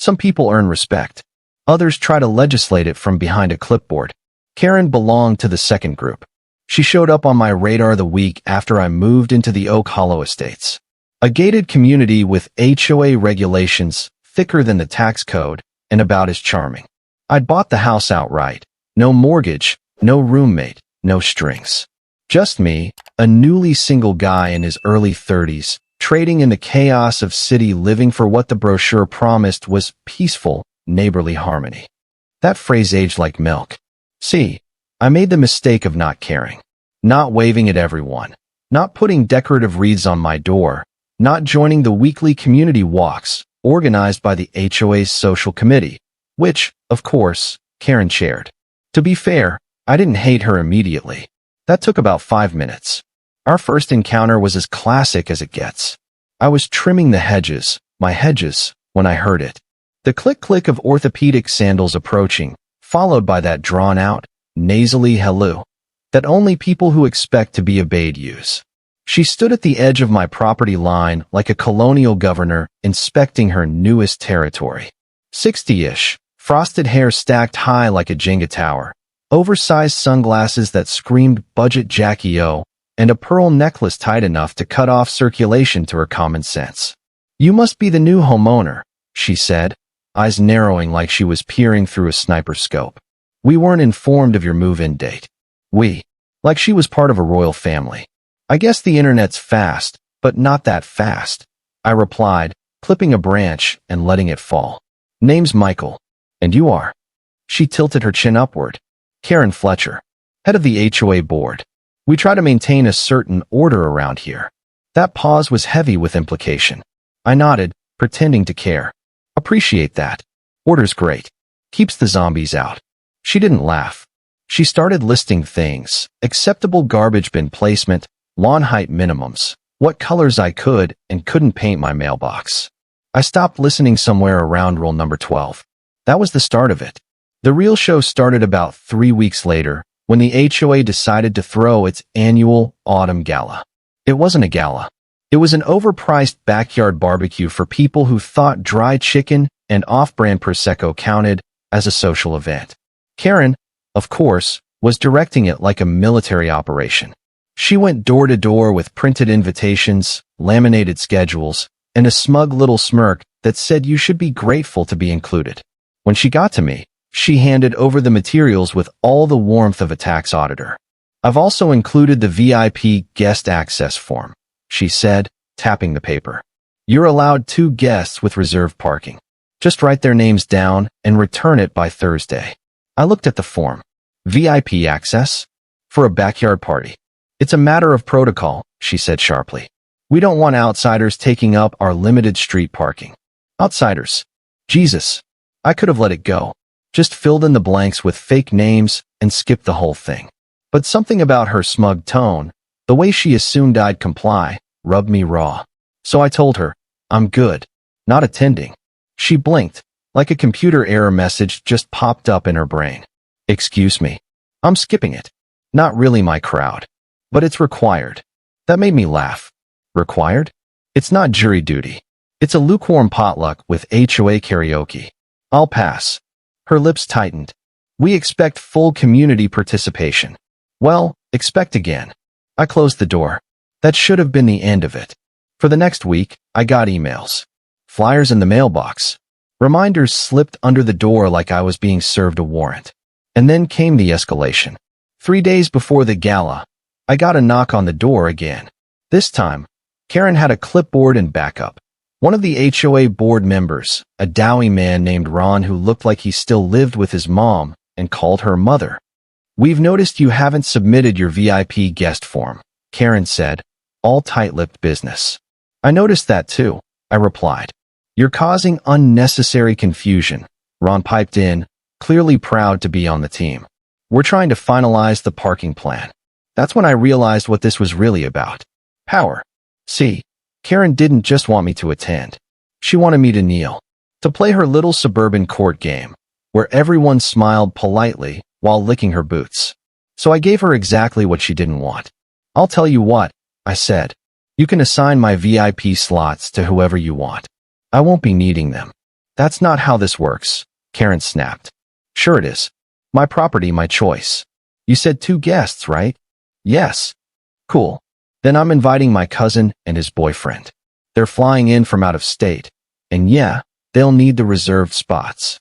Some people earn respect. Others try to legislate it from behind a clipboard. Karen belonged to the second group. She showed up on my radar the week after I moved into the Oak Hollow Estates, a gated community with HOA regulations thicker than the tax code and about as charming. I'd bought the house outright. No mortgage, no roommate, no strings. Just me, a newly single guy in his early 30s, trading in the chaos of city living for what the brochure promised was peaceful, neighborly harmony. That phrase aged like milk. See, I made the mistake of not caring, not waving at everyone, not putting decorative wreaths on my door, not joining the weekly community walks organized by the HOA's social committee, which, of course, Karen chaired. To be fair, I didn't hate her immediately. That took about 5 minutes. Our first encounter was as classic as it gets. I was trimming the hedges, my hedges, when I heard it. The click-click of orthopedic sandals approaching, followed by that drawn-out, nasally hello that only people who expect to be obeyed use. She stood at the edge of my property line like a colonial governor inspecting her newest territory. 60-ish, frosted hair stacked high like a Jenga tower, oversized sunglasses that screamed budget Jackie O, and a pearl necklace tight enough to cut off circulation to her common sense. "You must be the new homeowner," she said, eyes narrowing like she was peering through a sniper scope. "We weren't informed of your move-in date." We. Like she was part of a royal family. "I guess the internet's fast, but not that fast," I replied, clipping a branch and letting it fall. "Name's Michael. And you are?" She tilted her chin upward. "Karen Fletcher, head of the HOA board. We try to maintain a certain order around here." That pause was heavy with implication. I nodded, pretending to care. "Appreciate that. Order's great. Keeps the zombies out." She didn't laugh. She started listing things: acceptable garbage bin placement, lawn height minimums, what colors I could and couldn't paint my mailbox. I stopped listening somewhere around rule number 12. That was the start of it. The real show started about 3 weeks later, when the HOA decided to throw its annual autumn gala. It wasn't a gala. It was an overpriced backyard barbecue for people who thought dry chicken and off-brand Prosecco counted as a social event. Karen, of course, was directing it like a military operation. She went door to door with printed invitations, laminated schedules, and a smug little smirk that said you should be grateful to be included. When she got to me, she handed over the materials with all the warmth of a tax auditor. "I've also included the VIP guest access form," she said, tapping the paper. "You're allowed 2 guests with reserved parking. Just write their names down and return it by Thursday." I looked at the form. VIP access? For a backyard party. "It's a matter of protocol," she said sharply. "We don't want outsiders taking up our limited street parking." Outsiders. Jesus. I could have let it go. Just filled in the blanks with fake names and skipped the whole thing. But something about her smug tone, the way she assumed I'd comply, rubbed me raw. So I told her, "I'm good. Not attending." She blinked, like a computer error message just popped up in her brain. "Excuse me. I'm skipping it. Not really my crowd. But it's required." That made me laugh. Required? It's not jury duty. It's a lukewarm potluck with HOA karaoke. I'll pass. Her lips tightened. "We expect full community participation." Well, expect again. I closed the door. That should have been the end of it. For the next week, I got emails. Flyers in the mailbox. Reminders slipped under the door like I was being served a warrant. And then came the escalation. 3 days before the gala, I got a knock on the door again. This time, Karen had a clipboard and backup. One of the HOA board members, a doughy man named Ron who looked like he still lived with his mom and called her mother. "We've noticed you haven't submitted your VIP guest form," Karen said, all tight-lipped business. "I noticed that too," I replied. "You're causing unnecessary confusion," Ron piped in, clearly proud to be on the team. "We're trying to finalize the parking plan." That's when I realized what this was really about. Power. See, Karen didn't just want me to attend. She wanted me to kneel, to play her little suburban court game, where everyone smiled politely while licking her boots. So I gave her exactly what she didn't want. "I'll tell you what," I said. "You can assign my VIP slots to whoever you want. I won't be needing them." That's not how this works, Karen snapped. Sure it is. My property, my choice. You said 2 guests, right? Yes. Cool. Then I'm inviting my cousin and his boyfriend. They're flying in from out of state. And yeah, they'll need the reserved spots.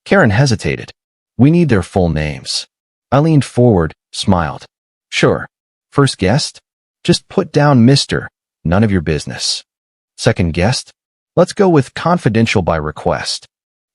Karen hesitated. We need their full names. I leaned forward, smiled. Sure. First guest? Just put down Mr. None of your business. Second guest? Let's go with confidential by request.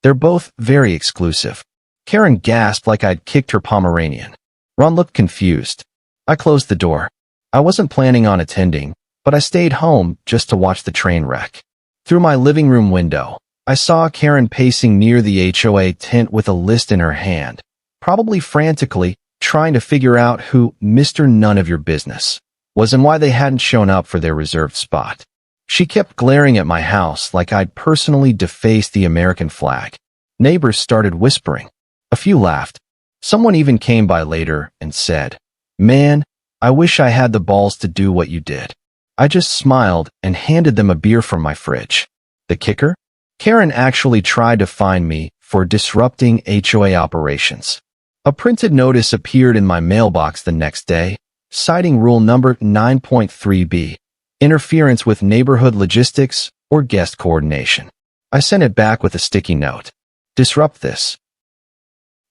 They're both very exclusive. Karen gasped like I'd kicked her Pomeranian. Ron looked confused. I closed the door. I wasn't planning on attending, but I stayed home just to watch the train wreck. Through my living room window, I saw Karen pacing near the HOA tent with a list in her hand, probably frantically trying to figure out who Mr. None of Your Business was and why they hadn't shown up for their reserved spot. She kept glaring at my house like I'd personally defaced the American flag. Neighbors started whispering. A few laughed. Someone even came by later and said, "Man, I wish I had the balls to do what you did." I just smiled and handed them a beer from my fridge. The kicker? Karen actually tried to fine me for disrupting HOA operations. A printed notice appeared in my mailbox the next day, citing rule number 9.3b, interference with neighborhood logistics or guest coordination. I sent it back with a sticky note. Disrupt this.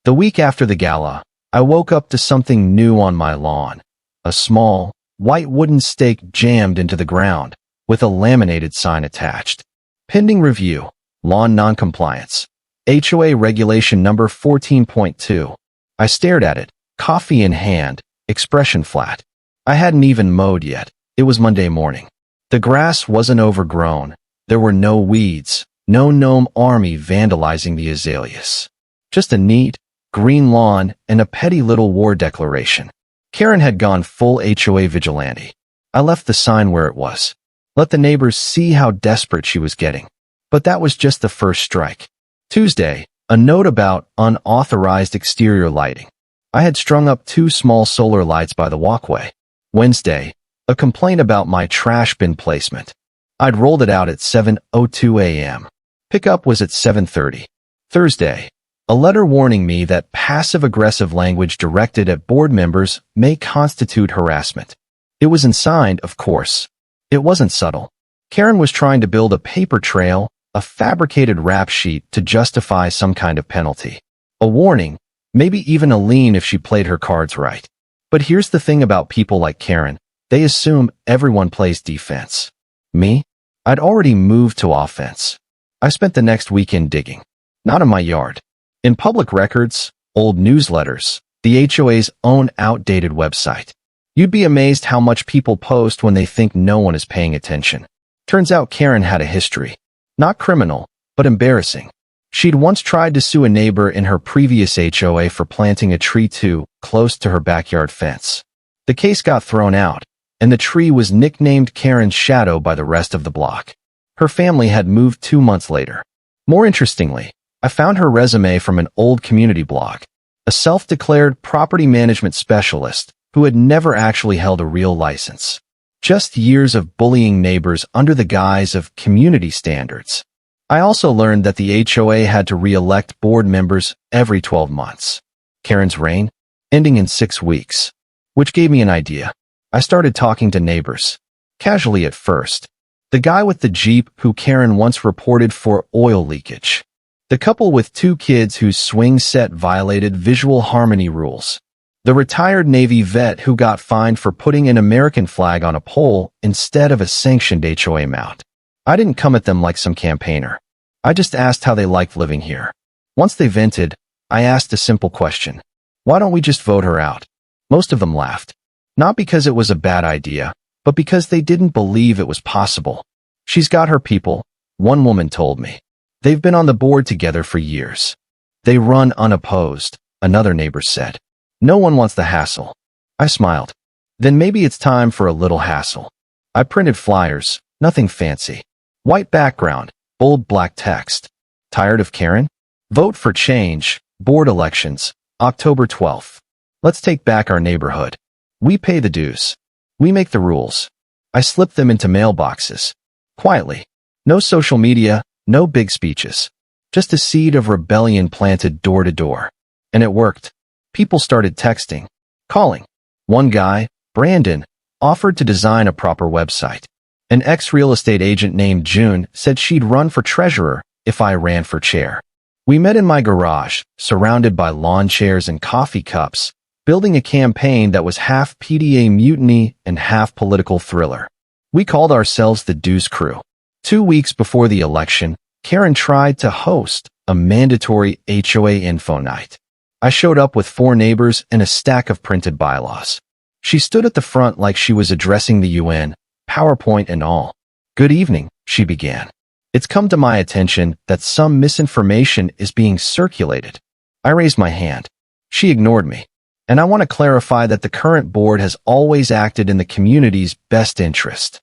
The week after the gala, I woke up to something new on my lawn. A small, white wooden stake jammed into the ground, with a laminated sign attached. Pending review, lawn noncompliance. HOA regulation number 14.2. I stared at it, coffee in hand, expression flat. I hadn't even mowed yet. It was Monday morning. The grass wasn't overgrown. There were no weeds, no gnome army vandalizing the azaleas. Just a neat, green lawn and a petty little war declaration. Karen had gone full HOA vigilante. I left the sign where it was. Let the neighbors see how desperate she was getting. But that was just the first strike. Tuesday, a note about unauthorized exterior lighting. I had strung up 2 small solar lights by the walkway. Wednesday, a complaint about my trash bin placement. I'd rolled it out at 7:02 a.m. Pickup was at 7:30. Thursday, a letter warning me that passive-aggressive language directed at board members may constitute harassment. It was unsigned, of course. It wasn't subtle. Karen was trying to build a paper trail, a fabricated rap sheet to justify some kind of penalty. A warning, maybe even a lien if she played her cards right. But here's the thing about people like Karen. They assume everyone plays defense. Me? I'd already moved to offense. I spent the next weekend digging. Not in my yard. In public records, old newsletters, the HOA's own outdated website. You'd be amazed how much people post when they think no one is paying attention. Turns out Karen had a history. Not criminal, but embarrassing. She'd once tried to sue a neighbor in her previous HOA for planting a tree too close to her backyard fence. The case got thrown out, and the tree was nicknamed Karen's Shadow by the rest of the block. Her family had moved 2 months later. More interestingly, I found her resume from an old community blog, a self-declared property management specialist who had never actually held a real license. Just years of bullying neighbors under the guise of community standards. I also learned that the HOA had to re-elect board members every 12 months. Karen's reign, ending in 6 weeks, which gave me an idea. I started talking to neighbors. Casually at first. The guy with the Jeep who Karen once reported for oil leakage. The couple with 2 kids whose swing set violated visual harmony rules. The retired Navy vet who got fined for putting an American flag on a pole instead of a sanctioned HOA mount. I didn't come at them like some campaigner. I just asked how they liked living here. Once they vented, I asked a simple question. Why don't we just vote her out? Most of them laughed. Not because it was a bad idea, but because they didn't believe it was possible. She's got her people, one woman told me. They've been on the board together for years. They run unopposed, another neighbor said. No one wants the hassle. I smiled. Then maybe it's time for a little hassle. I printed flyers, nothing fancy. White background, bold black text. Tired of Karen? Vote for change, board elections, October 12th. Let's take back our neighborhood. We pay the dues. We make the rules. I slipped them into mailboxes. Quietly. No social media, no big speeches. Just a seed of rebellion planted door to door. And it worked. People started texting, calling. One guy, Brandon, offered to design a proper website. An ex-real estate agent named June said she'd run for treasurer if I ran for chair. We met in my garage, surrounded by lawn chairs and coffee cups, building a campaign that was half PDA mutiny and half political thriller. We called ourselves the Deuce Crew. 2 weeks before the election, Karen tried to host a mandatory HOA info night. I showed up with 4 neighbors and a stack of printed bylaws. She stood at the front like she was addressing the UN, PowerPoint and all. "Good evening," she began. "It's come to my attention that some misinformation is being circulated." I raised my hand. She ignored me. "And I want to clarify that the current board has always acted in the community's best interest."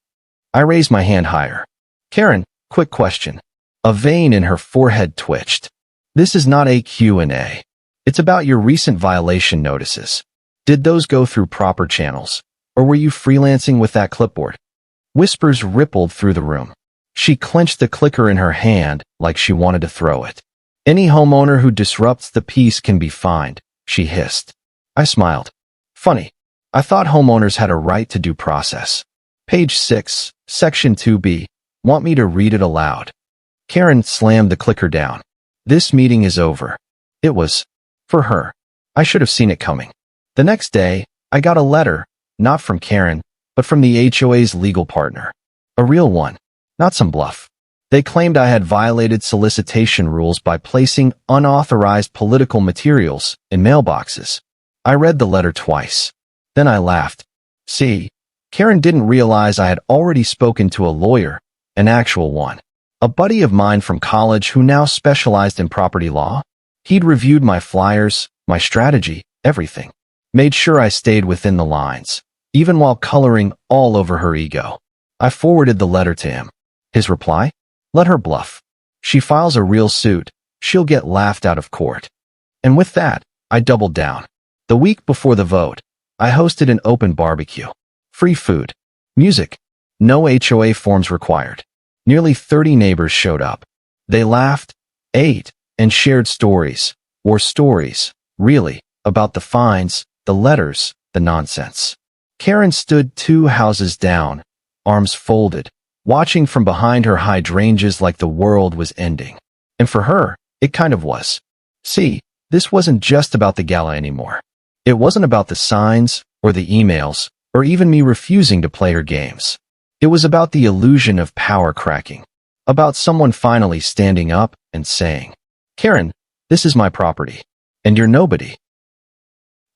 I raised my hand higher. "Karen, quick question." A vein in her forehead twitched. "This is not a Q&A. It's about your recent violation notices. Did those go through proper channels? Or were you freelancing with that clipboard?" Whispers rippled through the room. She clenched the clicker in her hand like she wanted to throw it. "Any homeowner who disrupts the peace can be fined," she hissed. I smiled. "Funny. I thought homeowners had a right to due process. Page 6, Section 2B. Want me to read it aloud?" Karen slammed the clicker down. "This meeting is over." It was. For her. I should have seen it coming. The next day, I got a letter, not from Karen, but from the HOA's legal partner. A real one. Not some bluff. They claimed I had violated solicitation rules by placing unauthorized political materials in mailboxes. I read the letter twice. Then I laughed. See, Karen didn't realize I had already spoken to a lawyer, an actual one. A buddy of mine from college who now specialized in property law. He'd reviewed my flyers, my strategy, everything. Made sure I stayed within the lines, even while coloring all over her ego. I forwarded the letter to him. His reply? "Let her bluff. She files a real suit, she'll get laughed out of court." And with that, I doubled down. The week before the vote, I hosted an open barbecue. Free food. Music. No HOA forms required. Nearly 30 neighbors showed up. They laughed, ate, and shared stories, or stories, really, about the fines, the letters, the nonsense. Karen stood 2 houses down, arms folded, watching from behind her hydrangeas like the world was ending. And for her, it kind of was. See, this wasn't just about the gala anymore. It wasn't about the signs, or the emails, or even me refusing to play her games. It was about the illusion of power cracking. About someone finally standing up and saying, "Karen, this is my property, and you're nobody."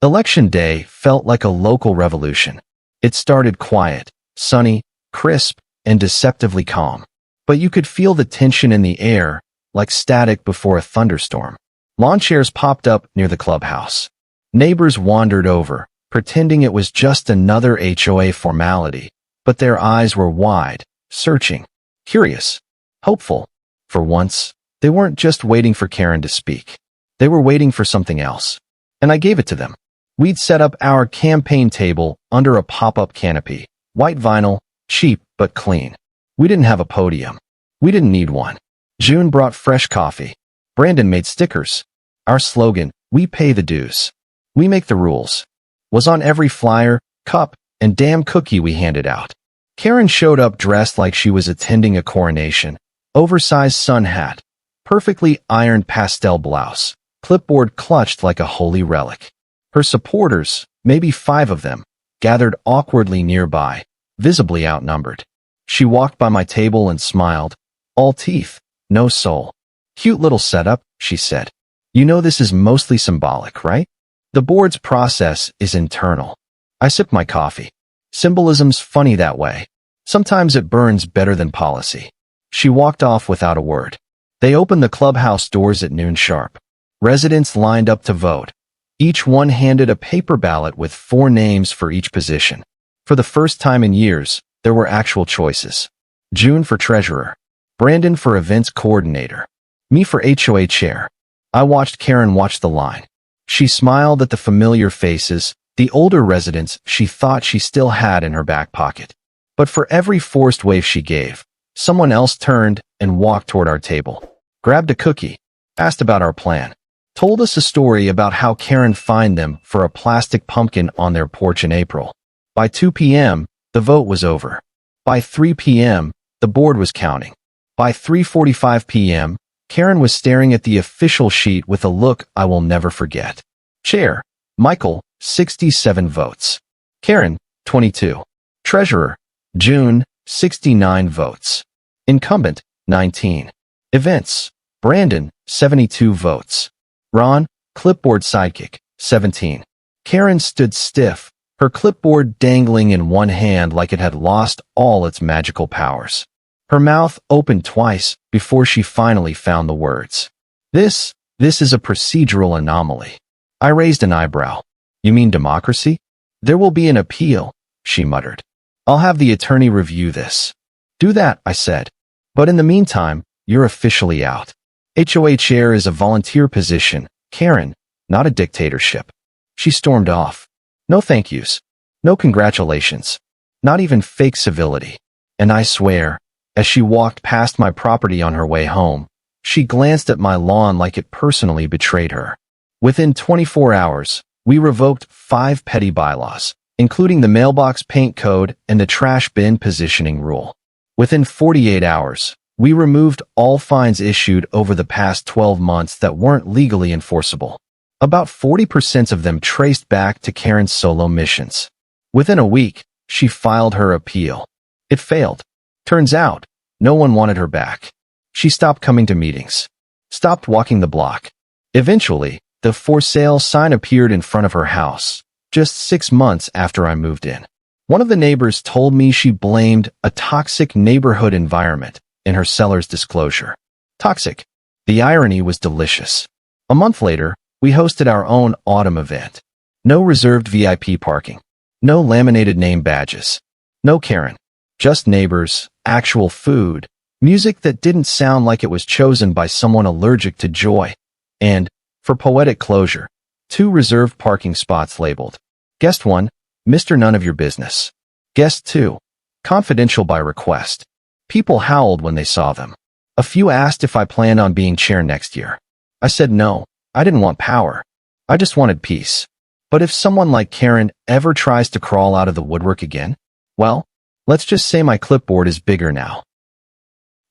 Election day felt like a local revolution. It started quiet, sunny, crisp, and deceptively calm. But you could feel the tension in the air, like static before a thunderstorm. Lawn chairs popped up near the clubhouse. Neighbors wandered over, pretending it was just another HOA formality, but their eyes were wide, searching, curious, hopeful. For once, they weren't just waiting for Karen to speak. They were waiting for something else. And I gave it to them. We'd set up our campaign table under a pop-up canopy, white vinyl, cheap but clean. We didn't have a podium. We didn't need one. June brought fresh coffee. Brandon made stickers. Our slogan, "We pay the dues. We make the rules," was on every flyer, cup, and damn cookie we handed out. Karen showed up dressed like she was attending a coronation. Oversized sun hat, perfectly ironed pastel blouse, clipboard clutched like a holy relic. Her supporters, maybe 5 of them, gathered awkwardly nearby, visibly outnumbered. She walked by my table and smiled. "All teeth, no soul." "Cute little setup," she said. "You know this is mostly symbolic, right? The board's process is internal." I sipped my coffee. Symbolism's funny that way. Sometimes it burns better than policy. She walked off without a word. They opened the clubhouse doors at noon sharp. Residents lined up to vote. Each one handed a paper ballot with 4 names for each position. For the first time in years, there were actual choices. June for treasurer. Brandon for events coordinator. Me for HOA chair. I watched Karen watch the line. She smiled at the familiar faces, the older residents she thought she still had in her back pocket. But for every forced wave she gave, someone else turned and walked toward our table. grabbed a cookie, asked about our plan, told us a story about how Karen fined them for a plastic pumpkin on their porch in April. By 2 p.m., the vote was over. By 3 p.m., the board was counting. By 3:45 p.m., Karen was staring at the official sheet with a look I will never forget. Chair, Michael, 67 votes. Karen, 22. Treasurer, June, 69 votes. Incumbent, 19. Events, Brandon, 72 votes. Ron, clipboard sidekick, 17. Karen stood stiff, her clipboard dangling in one hand like it had lost all its magical powers. Her mouth opened twice before she finally found the words. This is a procedural anomaly. I raised an eyebrow. You mean democracy? There will be an appeal, she muttered. I'll have the attorney review this. Do that, I said. But in the meantime, you're officially out. HOA chair is a volunteer position, Karen, not a dictatorship. She stormed off. No thank yous. No congratulations. Not even fake civility. And I swear, as she walked past my property on her way home, she glanced at my lawn like it personally betrayed her. Within 24 hours, we revoked 5 petty bylaws, including the mailbox paint code and the trash bin positioning rule. Within 48 hours, we removed all fines issued over the past 12 months that weren't legally enforceable. About 40% of them traced back to Karen's solo missions. Within a week, she filed her appeal. It failed. Turns out, no one wanted her back. She stopped coming to meetings, stopped walking the block. Eventually, the for sale sign appeared in front of her house, just 6 months after I moved in. One of the neighbors told me she blamed a toxic neighborhood environment in her seller's disclosure. Toxic. The irony was delicious. A month later, we hosted our own autumn event. No reserved VIP parking. No laminated name badges. No Karen. Just neighbors, actual food, music that didn't sound like it was chosen by someone allergic to joy, and, for poetic closure, 2 reserved parking spots labeled. Guest 1, Mr. None of Your Business. Guest 2, Confidential by request. People howled when they saw them. A few asked if I planned on being chair next year. I said no, I didn't want power. I just wanted peace. But if someone like Karen ever tries to crawl out of the woodwork again, well, let's just say my clipboard is bigger now.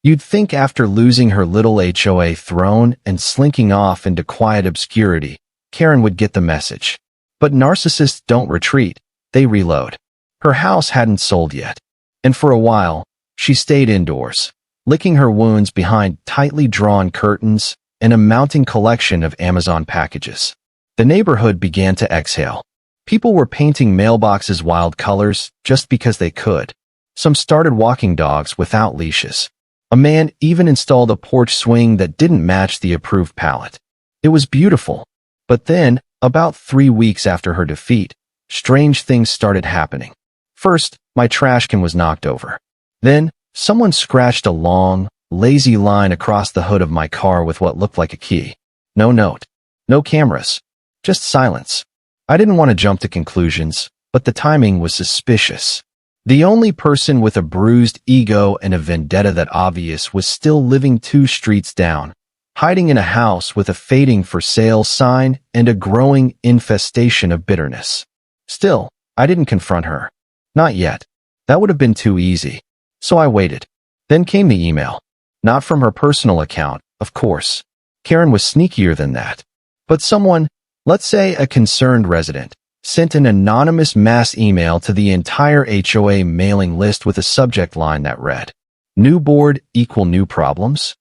You'd think after losing her little HOA throne and slinking off into quiet obscurity, Karen would get the message. But narcissists don't retreat, they reload. Her house hadn't sold yet. And for a while, she stayed indoors, licking her wounds behind tightly drawn curtains and a mounting collection of Amazon packages. The neighborhood began to exhale. People were painting mailboxes wild colors just because they could. Some started walking dogs without leashes. A man even installed a porch swing that didn't match the approved palette. It was beautiful. But then, about 3 weeks after her defeat, strange things started happening. First, my trash can was knocked over. Then, someone scratched a long, lazy line across the hood of my car with what looked like a key. No note. No cameras. Just silence. I didn't want to jump to conclusions, but the timing was suspicious. The only person with a bruised ego and a vendetta that obvious was still living 2 streets down, hiding in a house with a fading for sale sign and a growing infestation of bitterness. Still, I didn't confront her. Not yet. That would have been too easy. So I waited. Then came the email. Not from her personal account, of course. Karen was sneakier than that. But someone, let's say a concerned resident, sent an anonymous mass email to the entire HOA mailing list with a subject line that read, "New board equal new problems?"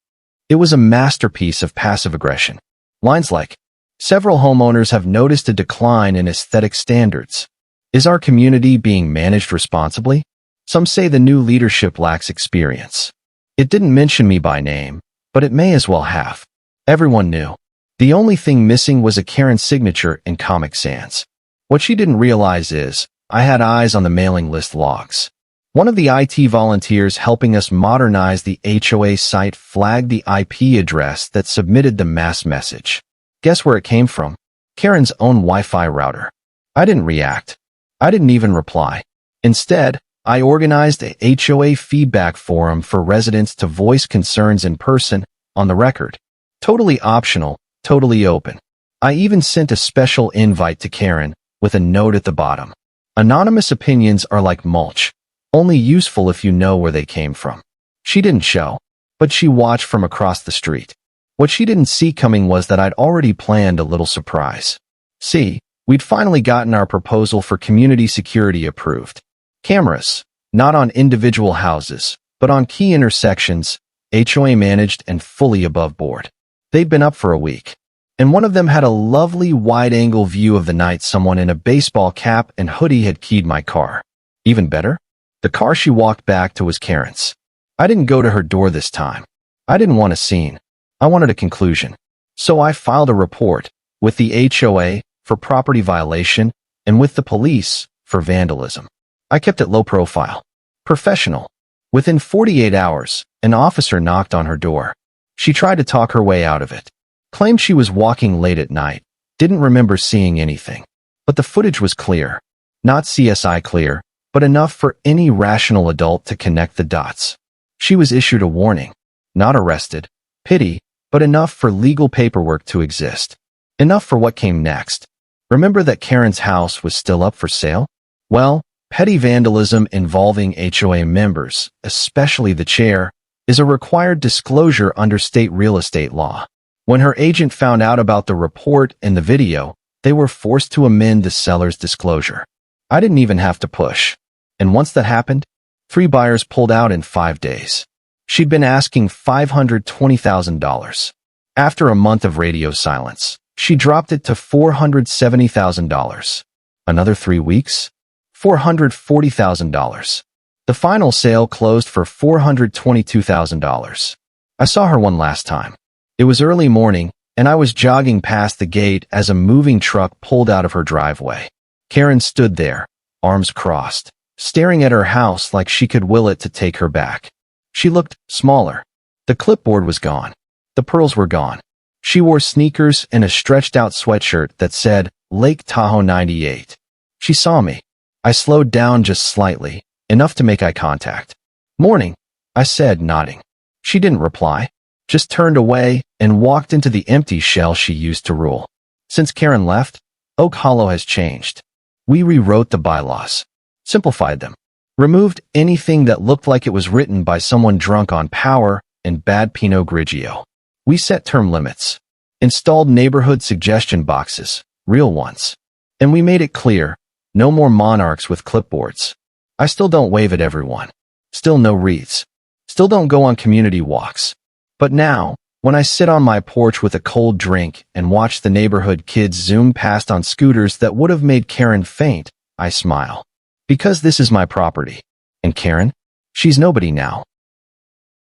It was a masterpiece of passive aggression. Lines like, "Several homeowners have noticed a decline in aesthetic standards. Is our community being managed responsibly? Some say the new leadership lacks experience." It didn't mention me by name, but it may as well have. Everyone knew. The only thing missing was a Karen signature in Comic Sans. What she didn't realize is, I had eyes on the mailing list logs. One of the IT volunteers helping us modernize the HOA site flagged the IP address that submitted the mass message. Guess where it came from? Karen's own Wi-Fi router. I didn't react. I didn't even reply. Instead, I organized a HOA feedback forum for residents to voice concerns in person, on the record. Totally optional, totally open. I even sent a special invite to Karen with a note at the bottom. Anonymous opinions are like mulch, only useful if you know where they came from. She didn't show, but she watched from across the street. What she didn't see coming was that I'd already planned a little surprise. See, we'd finally gotten our proposal for community security approved. Cameras, not on individual houses, but on key intersections, HOA managed and fully above board. They'd been up for a week, and one of them had a lovely wide-angle view of the night someone in a baseball cap and hoodie had keyed my car. Even better, the car she walked back to was Karen's. I didn't go to her door this time. I didn't want a scene. I wanted a conclusion. So I filed a report with the HOA for property violation and with the police for vandalism. I kept it low profile. Professional. Within 48 hours, an officer knocked on her door. She tried to talk her way out of it. Claimed she was walking late at night. Didn't remember seeing anything. But the footage was clear. Not CSI clear, but enough for any rational adult to connect the dots. She was issued a warning. Not arrested. Pity, but enough for legal paperwork to exist. Enough for what came next. Remember that Karen's house was still up for sale? Well, petty vandalism involving HOA members, especially the chair, is a required disclosure under state real estate law. When her agent found out about the report and the video, they were forced to amend the seller's disclosure. I didn't even have to push. And once that happened, 3 buyers pulled out in 5 days. She'd been asking $520,000. After a month of radio silence, she dropped it to $470,000. Another 3 weeks? $440,000. The final sale closed for $422,000. I saw her one last time. It was early morning, and I was jogging past the gate as a moving truck pulled out of her driveway. Karen stood there, arms crossed, staring at her house like she could will it to take her back. She looked smaller. The clipboard was gone. The pearls were gone. She wore sneakers and a stretched-out sweatshirt that said, Lake Tahoe 98. She saw me. I slowed down just slightly, enough to make eye contact. Morning, I said, nodding. She didn't reply, just turned away and walked into the empty shell she used to rule. Since Karen left, Oak Hollow has changed. We rewrote the bylaws, simplified them, removed anything that looked like it was written by someone drunk on power and bad Pinot Grigio. We set term limits, installed neighborhood suggestion boxes, real ones. And we made it clear, no more monarchs with clipboards. I still don't wave at everyone. Still no wreaths. Still don't go on community walks. But now, when I sit on my porch with a cold drink and watch the neighborhood kids zoom past on scooters that would have made Karen faint, I smile. Because this is my property. And Karen? She's nobody now.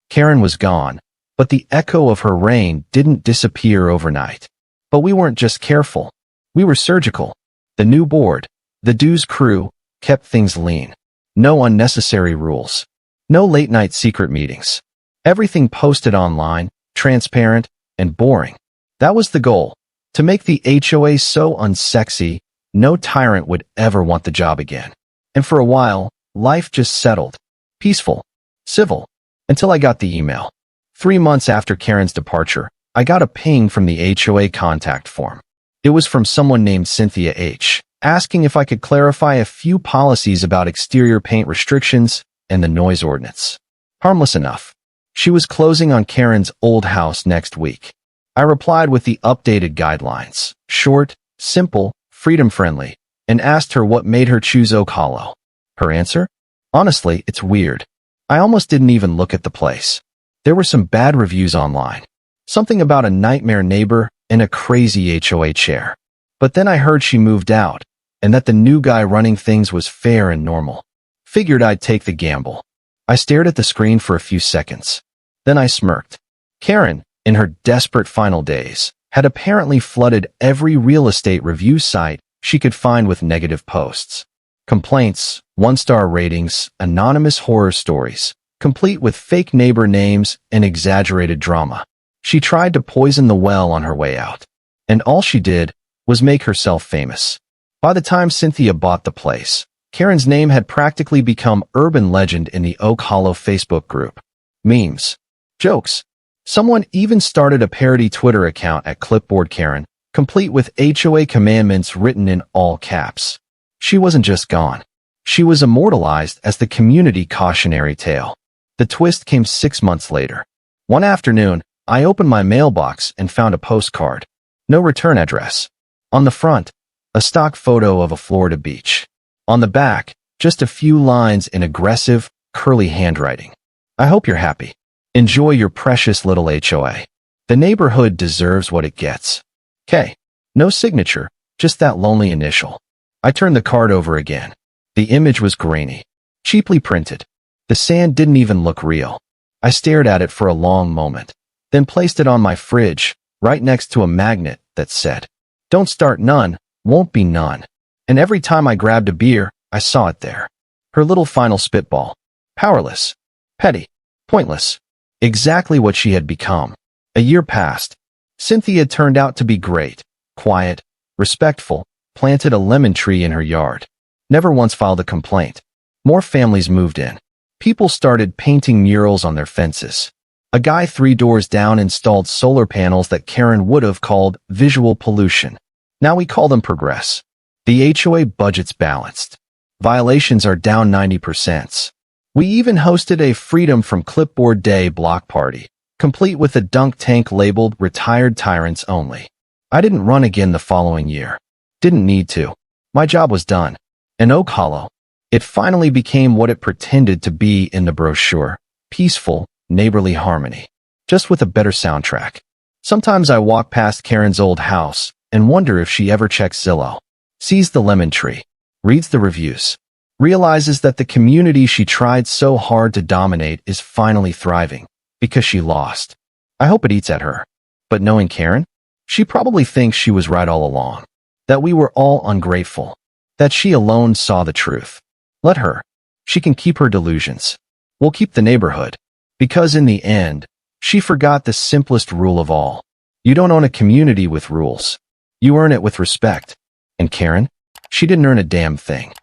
Karen was gone, but the echo of her reign didn't disappear overnight. But we weren't just careful. We were surgical. The new board, the dues crew, kept things lean. No unnecessary rules. No late-night secret meetings. Everything posted online, transparent, and boring. That was the goal. To make the HOA so unsexy, no tyrant would ever want the job again. And for a while, life just settled. Peaceful. Civil. Until I got the email. 3 months after Karen's departure, I got a ping from the HOA contact form. It was from someone named Cynthia H., asking if I could clarify a few policies about exterior paint restrictions and the noise ordinance. Harmless enough. She was closing on Karen's old house next week. I replied with the updated guidelines, short, simple, freedom-friendly, and asked her what made her choose Oak Hollow. Her answer? Honestly, it's weird. I almost didn't even look at the place. There were some bad reviews online. Something about a nightmare neighbor and a crazy HOA chair. But then I heard she moved out, and that the new guy running things was fair and normal. Figured I'd take the gamble. I stared at the screen for a few seconds. Then I smirked. Karen, in her desperate final days, had apparently flooded every real estate review site she could find with negative posts. Complaints, 1-star ratings, anonymous horror stories, complete with fake neighbor names and exaggerated drama. She tried to poison the well on her way out. And all she did was make herself famous. By the time Cynthia bought the place, Karen's name had practically become urban legend in the Oak Hollow Facebook group. Memes, jokes, Someone even started a parody Twitter account at Clipboard Karen, complete with HOA commandments written in all caps. She wasn't just gone. She was immortalized as the community cautionary tale. The twist came 6 months later. One afternoon, I opened my mailbox and found a postcard. No return address. On the front, a stock photo of a Florida beach. On the back, just a few lines in aggressive, curly handwriting. I hope you're happy. Enjoy your precious little HOA. The neighborhood deserves what it gets. K. No signature, just that lonely initial. I turned the card over again. The image was grainy, cheaply printed. The sand didn't even look real. I stared at it for a long moment, then placed it on my fridge, right next to a magnet that said, "Don't start none, won't be none." And every time I grabbed a beer, I saw it there. Her little final spitball. Powerless. Petty. Pointless. Exactly what she had become. A year passed. Cynthia turned out to be great, quiet, respectful, planted a lemon tree in her yard. Never once filed a complaint. More families moved in. People started painting murals on their fences. A guy 3 doors down installed solar panels that Karen would have called visual pollution. Now we call them progress. The HOA budget's balanced. Violations are down 90%. We even hosted a Freedom from Clipboard Day block party, complete with a dunk tank labeled Retired Tyrants Only. I didn't run again the following year. Didn't need to. My job was done. In Oak Hollow, it finally became what it pretended to be in the brochure. Peaceful, neighborly harmony. Just with a better soundtrack. Sometimes I walk past Karen's old house and wonder if she ever checks Zillow. Sees the lemon tree. Reads the reviews. Realizes that the community she tried so hard to dominate is finally thriving. Because she lost. I hope it eats at her. But knowing Karen, she probably thinks she was right all along. That we were all ungrateful. That she alone saw the truth. Let her. She can keep her delusions. We'll keep the neighborhood. Because in the end, she forgot the simplest rule of all. You don't own a community with rules. You earn it with respect. And Karen? She didn't earn a damn thing.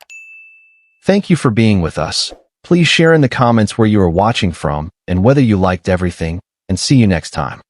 Thank you for being with us. Please share in the comments where you are watching from and whether you liked everything, and see you next time.